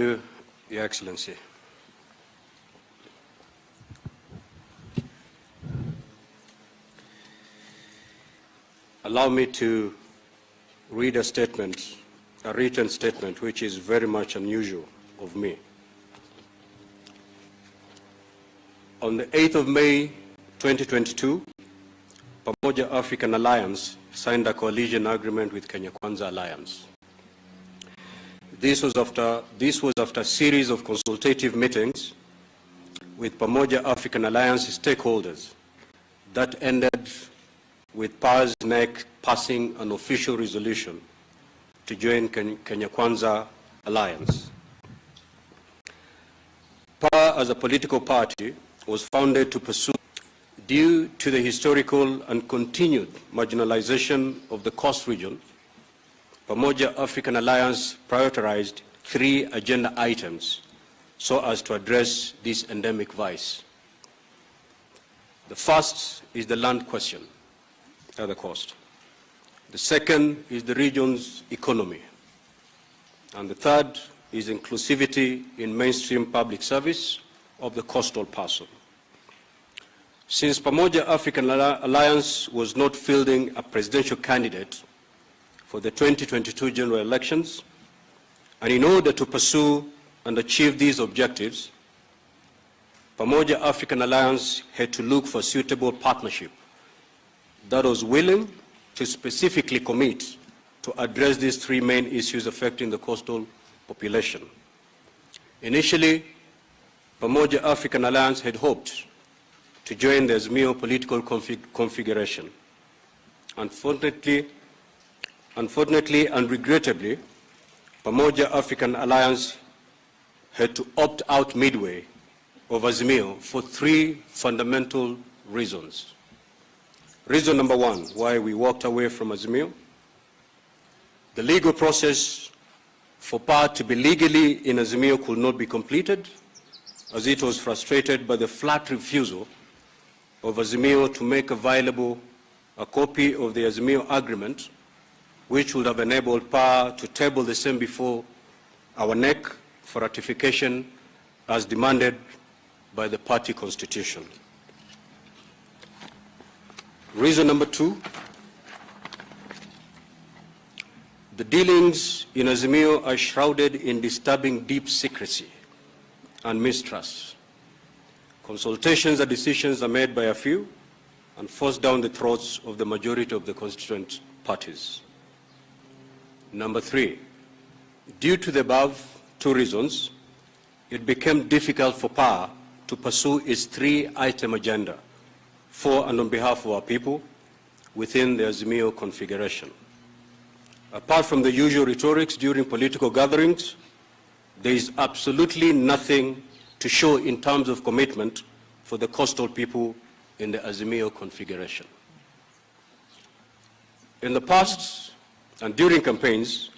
Your Excellency. Allow me to read a statement, a written statement, which is very much unusual of me. On the 8th of May, 2022, Pamoja African Alliance signed a coalition agreement with Kenya Kwanza Alliance. This was after a series of consultative meetings with Pamoja African Alliance stakeholders that ended with PA's NEC passing an official resolution to join Kenya Kwanza Alliance. PA as a political party was founded to pursue, due to the historical and continued marginalization of the Coast region, Pamoja African Alliance prioritized 3 agenda items so as to address this endemic vice. The first is the land question at the coast. The second is the region's economy. And the third is inclusivity in mainstream public service of the coastal parcel. Since Pamoja African Alliance was not fielding a presidential candidate for the 2022 general elections, and in order to pursue and achieve these objectives, Pamoja African Alliance had to look for a suitable partnership that was willing to specifically commit to address these 3 main issues affecting the coastal population. Initially, Pamoja African Alliance had hoped to join the Azimio political configuration. Unfortunately and regrettably, Pamoja African Alliance had to opt out midway of Azimio for 3 fundamental reasons. Reason number 1, why we walked away from Azimio: the legal process for PA to be legally in Azimio could not be completed, as it was frustrated by the flat refusal of Azimio to make available a copy of the Azimio agreement, which would have enabled PA to table the same before our NEC for ratification as demanded by the party constitution. Reason number 2, the dealings in Azimio are shrouded in disturbing deep secrecy and mistrust. Consultations and decisions are made by a few and forced down the throats of the majority of the constituent parties. Number 3, due to the above 2 reasons, it became difficult for PA to pursue its 3-item agenda for and on behalf of our people within the Azimio configuration. Apart from the usual rhetorics during political gatherings, there is absolutely nothing to show in terms of commitment for the coastal people in the Azimio configuration. In the past and during campaigns,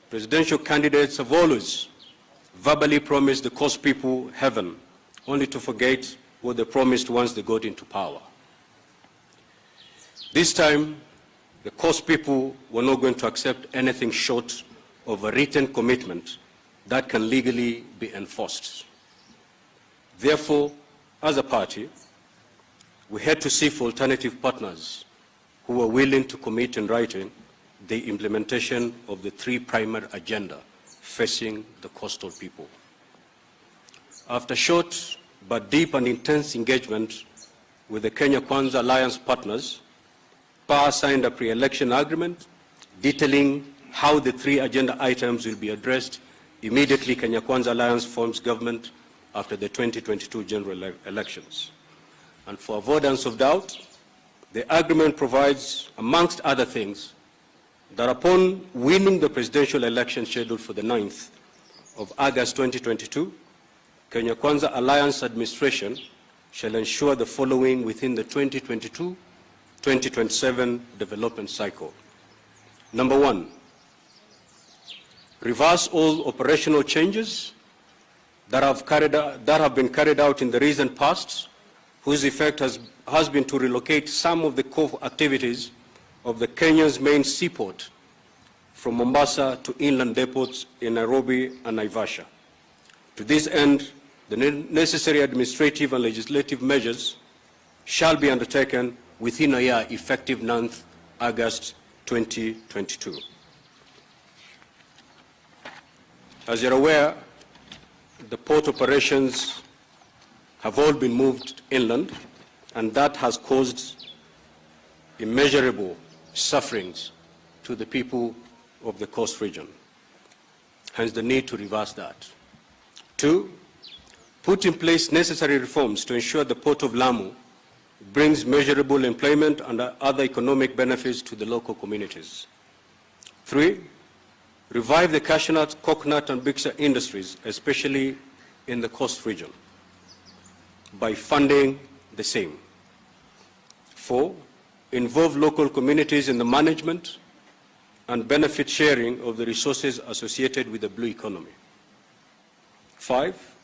presidential candidates have always verbally promised the coast people heaven, only to forget what they promised once they got into power. This time, the coast people were not going to accept anything short of a written commitment that can legally be enforced. Therefore, as a party, we had to seek for alternative partners who were willing to commit in writing the implementation of the 3 primary agenda facing the coastal people. After short but deep and intense engagement with the Kenya Kwanza Alliance partners, PA signed a pre-election agreement detailing how the 3 agenda items will be addressed immediately Kenya Kwanza Alliance forms government after the 2022 general elections. And for avoidance of doubt, the agreement provides, amongst other things, that upon winning the presidential election scheduled for the 9th of August 2022, Kenya Kwanza Alliance administration shall ensure the following within the 2022-2027 development cycle. Number 1, reverse all operational changes that have been carried out in the recent past, whose effect has been to relocate some of the core activities of the Kenya's main seaport from Mombasa to inland depots in Nairobi and Naivasha. To this end, the necessary administrative and legislative measures shall be undertaken within a year, effective 9th August 2022. As you're aware, the port operations have all been moved inland, and that has caused immeasurable sufferings to the people of the coast region. Hence the need to reverse that. 2, put in place necessary reforms to ensure the Port of Lamu brings measurable employment and other economic benefits to the local communities. 3, revive the cashew nut, coconut and mixer industries, especially in the coast region, by funding the same. 4, involve local communities in the management and benefit sharing of the resources associated with the blue economy. 5,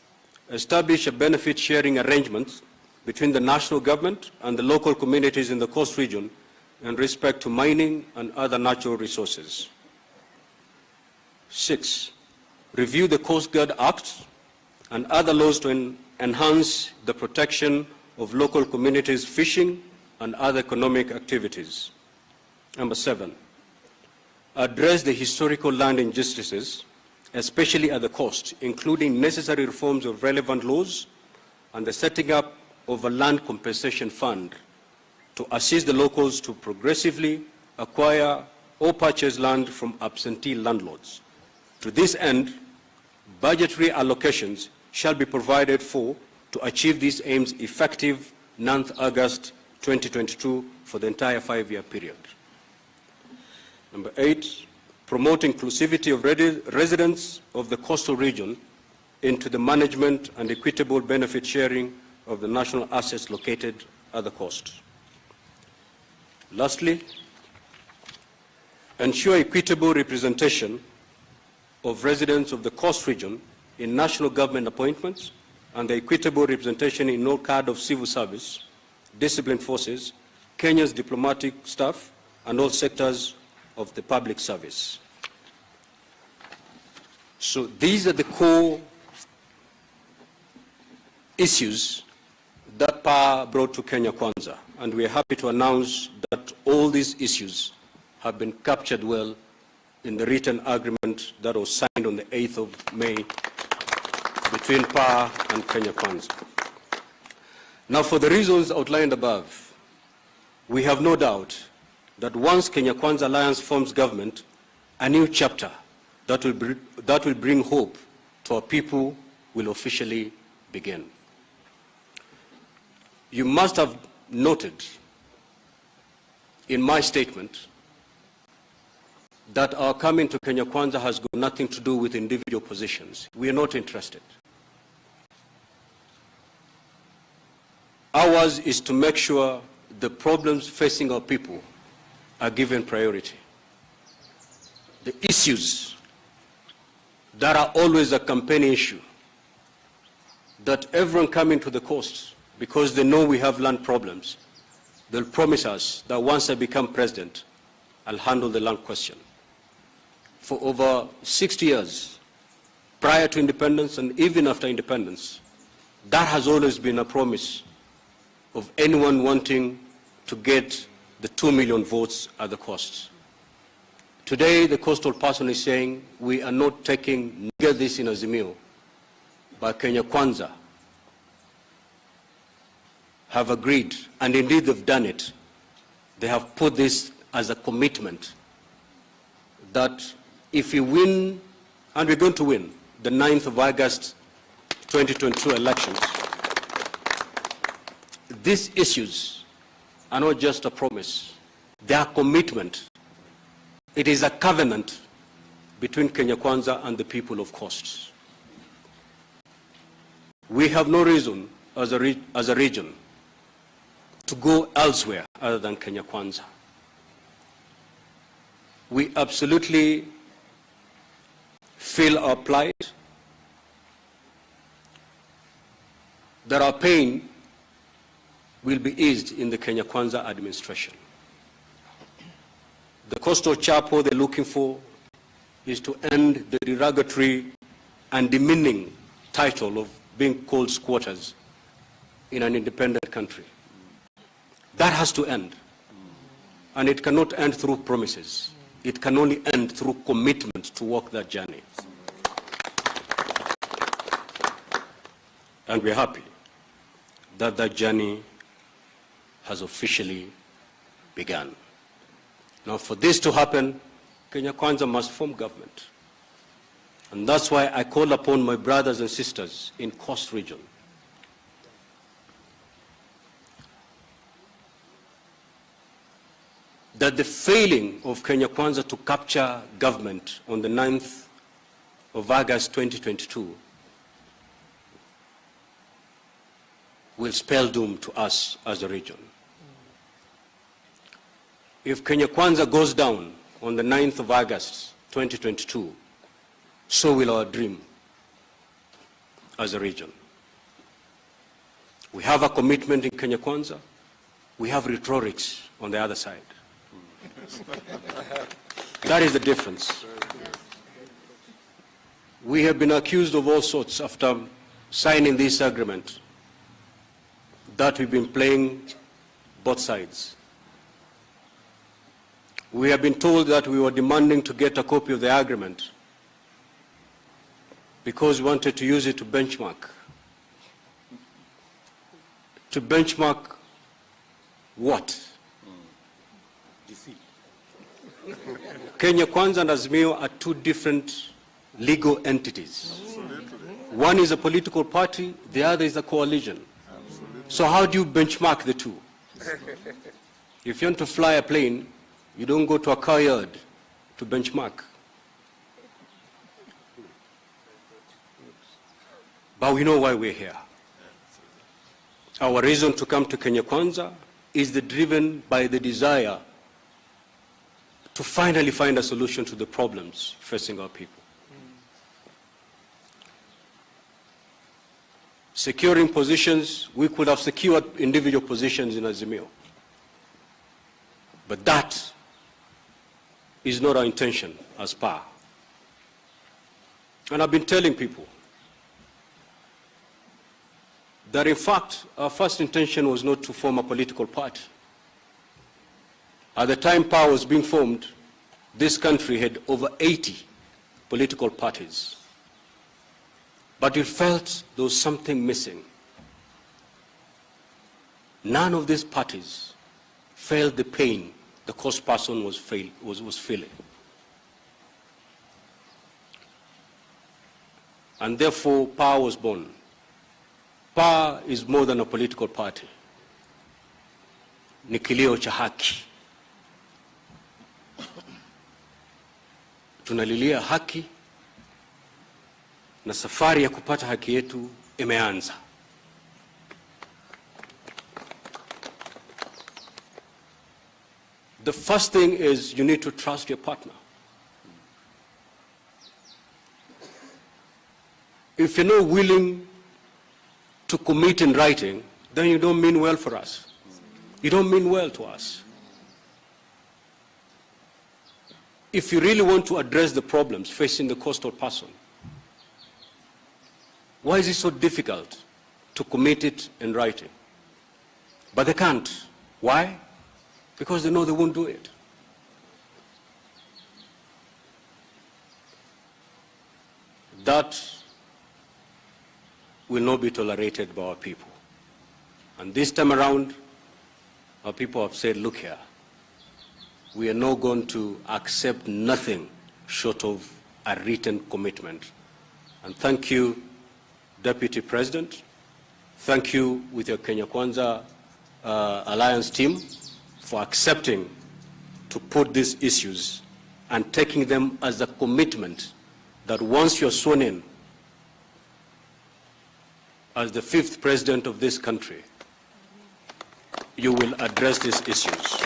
establish a benefit sharing arrangement between the national government and the local communities in the coast region in respect to mining and other natural resources. 6, review the Coast Guard Act and other laws to enhance the protection of local communities' fishing and other economic activities. Number 7, address the historical land injustices, especially at the coast, including necessary reforms of relevant laws and the setting up of a land compensation fund to assist the locals to progressively acquire or purchase land from absentee landlords. To this end, budgetary allocations shall be provided for to achieve these aims effective 9th August 2022 for the entire 5-year period. Number 8, promote inclusivity of residents of the coastal region into the management and equitable benefit sharing of the national assets located at the coast. Lastly, ensure equitable representation of residents of the coast region in national government appointments and the equitable representation in all cadre of civil service, disciplined forces, Kenya's diplomatic staff, and all sectors of the public service. So these are the core issues that PA brought to Kenya Kwanza, and we are happy to announce that all these issues have been captured well in the written agreement that was signed on the 8th of May between PA and Kenya Kwanza. Now, for the reasons outlined above, we have no doubt that once Kenya Kwanza Alliance forms government, a new chapter that will bring hope to our people will officially begin. You must have noted in my statement that our coming to Kenya Kwanza has got nothing to do with individual positions. We are not interested. Ours is to make sure the problems facing our people are given priority. The issues that are always a campaign issue, that everyone coming to the coast, because they know we have land problems, they'll promise us that once I become president, I'll handle the land question. For over 60 years, prior to independence and even after independence, that has always been a promise of anyone wanting to get the 2 million votes at the coast. Today, the coastal person is saying we are not taking this in Azimio, but Kenya Kwanza have agreed, and indeed they've done it. They have put this as a commitment that if we win, and we're going to win, the 9th of August 2022 elections, these issues are not just a promise, they are a commitment. It is a covenant between Kenya Kwanza and the people of coast. We have no reason as a region to go elsewhere other than Kenya Kwanza. We absolutely feel our plight, that our pain will be eased in the Kenya Kwanza administration. The coastal chapel they're looking for is to end the derogatory and demeaning title of being called squatters in an independent country. That has to end. And it cannot end through promises. It can only end through commitment to walk that journey. And we're happy that that journey has officially begun. Now, for this to happen, Kenya Kwanza must form government. And that's why I call upon my brothers and sisters in Coast Region that the failing of Kenya Kwanza to capture government on the 9th of August 2022 will spell doom to us as a region. If Kenya Kwanza goes down on the 9th of August 2022, so will our dream as a region. We have a commitment in Kenya Kwanza. We have rhetorics on the other side. That is the difference. We have been accused of all sorts after signing this agreement, that we've been playing both sides. We have been told that we were demanding to get a copy of the agreement because we wanted to use it to benchmark. To benchmark what? Kenya Kwanza and Azimio are two different legal entities. One is a political party, the other is a coalition. So how do you benchmark the two? If you want to fly a plane, you don't go to a car yard to benchmark. But we know why we're here. Our reason to come to Kenya Kwanza is driven by the desire to finally find a solution to the problems facing our people. Securing positions, we could have secured individual positions in Azimio. But that is not our intention as PA. And I've been telling people that in fact our first intention was not to form a political party. At the time PA was being formed, this country had over 80 political parties. But we felt there was something missing. None of these parties felt the pain the coast person was feeling. And therefore, PA was born. PA is more than a political party. Ni kilio cha haki. Tunalilia haki na safari ya kupata haki yetu imeanza. The first thing is you need to trust your partner. If you're not willing to commit in writing, then you don't mean well for us. You don't mean well to us. If you really want to address the problems facing the coastal person, why is it so difficult to commit it in writing? But they can't. Why? Because they know they won't do it. That will not be tolerated by our people. And this time around, our people have said, look here, we are not going to accept nothing short of a written commitment. And thank you, Deputy President. Thank you with your Kenya Kwanza Alliance team for accepting to put these issues and taking them as a commitment that once you're sworn in as the 5th president of this country, you will address these issues.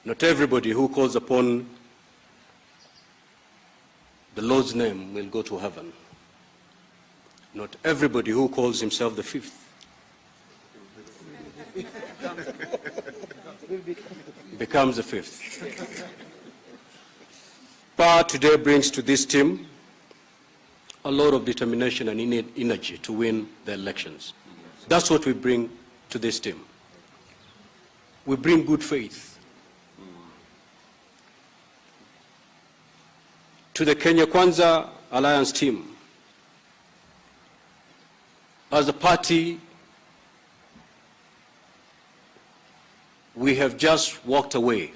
Not everybody who calls upon the Lord's name will go to heaven. Not everybody who calls himself the 5th becomes the 5th. PAR today brings to this team a lot of determination and energy to win the elections. That's what we bring to this team. We bring good faith. To the Kenya Kwanza Alliance team, as a party, we have just walked away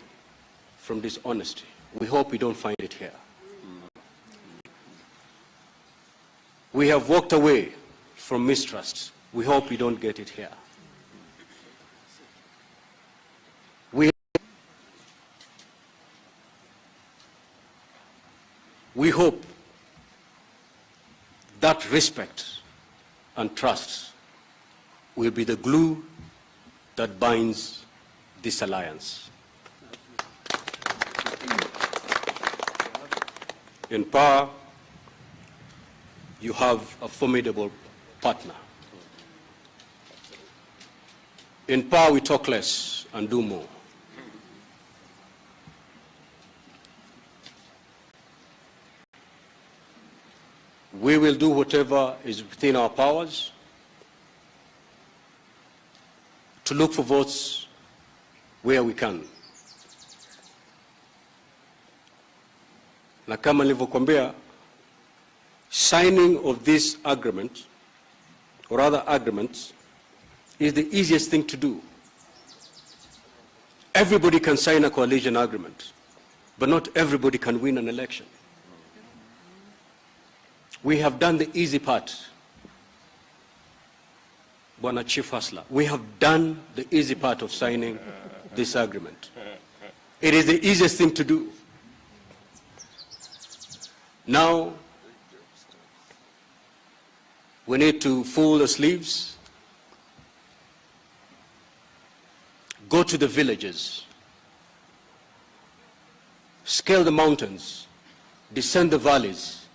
from dishonesty. We hope we don't find it here. We have walked away from mistrust. We hope we don't get it here. We hope that respect and trust will be the glue that binds this alliance. In PAR, you have a formidable partner. In PAR, we talk less and do more. We will do whatever is within our powers to look for votes where we can. Na kama nilivyokuambia, signing of this agreement, or other agreements, is the easiest thing to do. Everybody can sign a coalition agreement, but not everybody can win an election. We have done the easy part, Bwana Chief Hustler. We have done the easy part of signing this agreement. It is the easiest thing to do. Now, we need to fold the sleeves, go to the villages, scale the mountains, descend the valleys,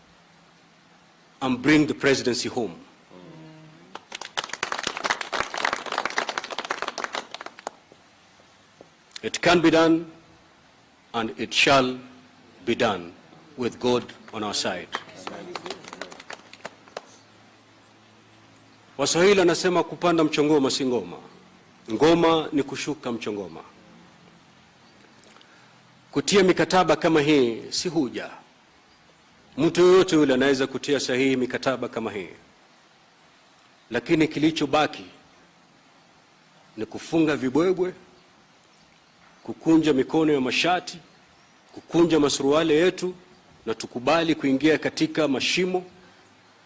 and bring the presidency home. It can be done, and it shall be done with God on our side. Waswahili wanasema kupanda mchongoma si ngoma. Ngoma ni kushuka mchongoma. Kutia mikataba kama hii si huja. Mtu yoyote yule anaweza kutia sahihi mikataba kama hii. Lakini kilichobaki ni kufunga vibwebwe, kukunja mikono ya mashati, kukunja masuruali yetu, na tukubali kuingia katika mashimo,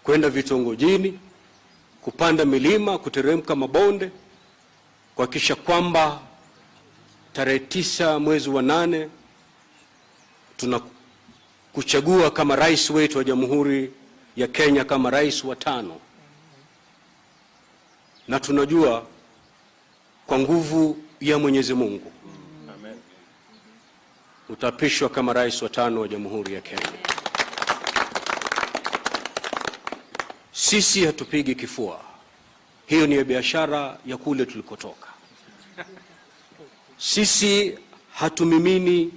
kwenda vitongojini, kupanda milima, kuteremka mabonde, kuhakikisha kwamba tarehe 9 mwezi wa 8 tunakuchagua kama rais wetu wa Jamhuri ya Kenya, kama rais wa 5. Na tunajua kwa nguvu ya Mwenyezi Mungu, amen, utapishwa kama rais wa 5 wa Jamhuri ya Kenya. Sisi hatupigi kifua. Hiyo ni biashara ya kule tulikotoka. Sisi hatumimini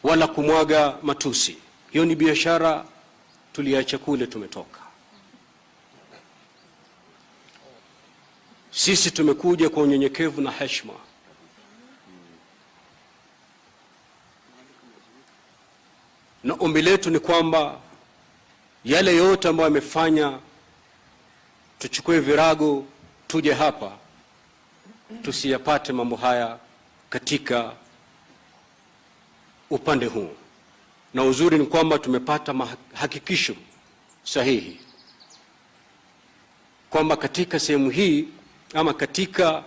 wala kumwaga matusi. Hiyo ni biashara tuliacha kule tumetoka. Sisi tumekuja kwa unyenyekevu na heshima. Na ombi letu ni kwamba yale yote ambayo yamefanya tuchukue virago tuje hapa, tusiyapate mambo haya katika upande huu. Na uzuri ni kwamba tumepata hakikisho sahihi kwamba katika sehemu hii, ama katika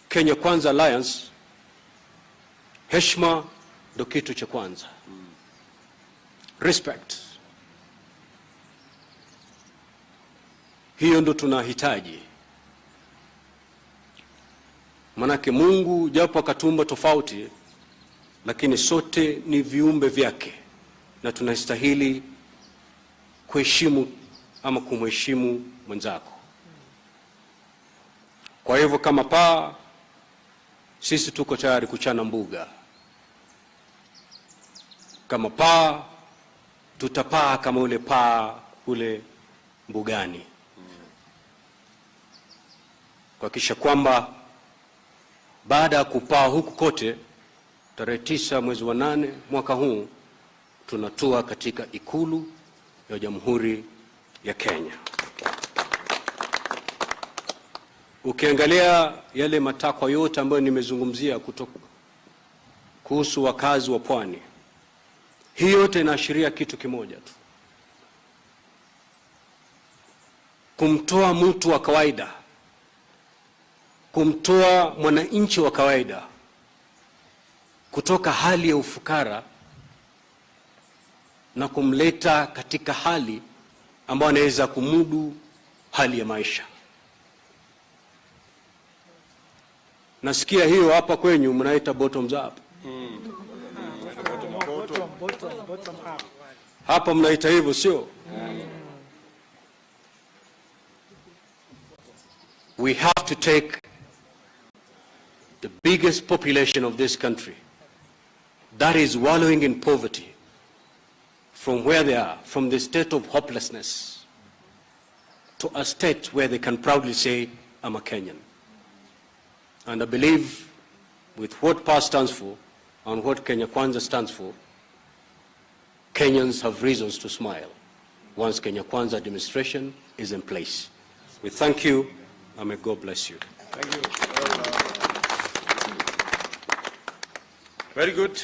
Kenya Kwanza Alliance, heshima ndio kitu cha kwanza. Respect. Hiyo ndo tunahitaji. Manake Mungu japo akatumba tofauti, lakini sote ni viumbe vyake, na tunastahili kuheshimu ama kumheshimu mwenzako. Kwa hivyo kama PAR, sisi tuko tayari kuchana mbuga. kama paa, tutapaa kama ule paa kule mbugani, kuhakikisha kwamba baada ya kupaa huku kote, tarehe 9 mwezi wa 8 mwaka huu tunatua katika Ikulu ya Jamhuri ya Kenya. Ukiangalia yale matakwa yote ambayo nimezungumzia kuhusu wakazi wa pwani, hii yote inaashiria kitu kimoja tu: kumtoa mtu wa kawaida, kumtoa mwananchi wa kawaida kutoka hali ya ufukara na kumleta katika hali ambayo anaweza kumudu hali ya maisha. Nasikia hiyo hapa kwenyu mnaita bottoms up. Hapa mnaita hivyo, sio? We have to take the biggest population of this country that is wallowing in poverty from where they are, from the state of hopelessness, to a state where they can proudly say, I'm a Kenyan. And I believe with what PAS stands for and what Kenya Kwanza stands for, Kenyans have reasons to smile once Kenya Kwanza administration is in place. We thank you, and may God bless you. Thank you. Very good.